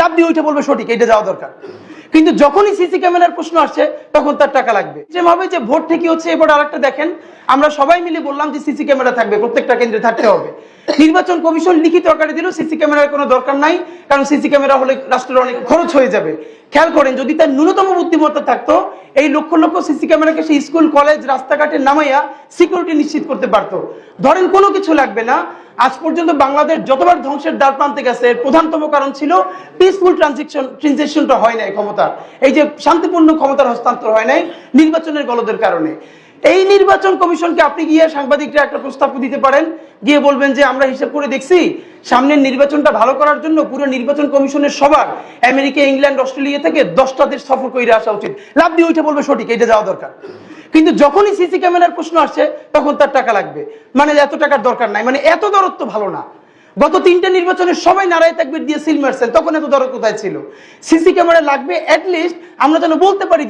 লাভ দিয়ে ওইটা বলবে সঠিক, এটা যাওয়া দরকার। কিন্তু যখনই সিসি ক্যামেরার প্রশ্ন আসছে তখন তার টাকা লাগবে। যে ভাবে যে ভোট থেকে হচ্ছে, এবার আরেকটা দেখেন, আমরা সবাই মিলে বললাম যে সিসি ক্যামেরা থাকবে, প্রত্যেকটা কেন্দ্রে থাকতে হবে। নির্বাচন কমিশন লিখিত আকারে দিল সিসি ক্যামেরার কোনো দরকার নাই, কারণ সিসি ক্যামেরা হলে রাষ্ট্রের অনেক খরচ হয়ে যাবে। খেয়াল করেন, যদি তার ন্যূনতম বুদ্ধিমত্তা থাকতো, এই লক্ষ লক্ষ সিসি ক্যামেরাকে সে স্কুল কলেজ রাস্তাঘাটে নামাইয়া সিকিউরিটি নিশ্চিত করতে পারতো। ধরেন কোনো কিছু লাগবে না। আজ পর্যন্ত বাংলাদেশ যতবার ধ্বংসের দ্বার প্রান্তে গেছে, এর প্রধানতম কারণ ছিল পিসফুল ট্রানজিশনটা হয় নাই ক্ষমতা, এই যে শান্তিপূর্ণ ক্ষমতার হস্তান্তর হয় নাই নির্বাচনের গলদের কারণে। এই নির্বাচন কমিশনকে আপনি গিয়ে সাংবাদিকরা একটা প্রস্তাব দিতে পারেন, গিয়ে বলবেন যে আমরা হিসাব করে দেখছি সামনের নির্বাচনটা ভালো করার জন্য পুরো নির্বাচন কমিশনের সবার আমেরিকা, ইংল্যান্ড, অস্ট্রেলিয়া থেকে 10টা দেশ সফর করে আসা উচিত। লাভ দিয়ে ওইটা বলবে সঠিক, এটা যাওয়া দরকার। কিন্তু যখনই সিসি ক্যামেরার প্রশ্ন আসছে তখন তার টাকা লাগবে, মানে এত টাকার দরকার নাই, মানে এত দরদ তো ভালো না। গত 3টে নির্বাচনে সবাই নারায় তাকবীর দিয়ে সিল মারছেন, তখন এত দরদ কোথায় ছিল? সিসি ক্যামেরা লাগবে, অ্যাটলিস্ট আমরা যেন বলতে পারি যে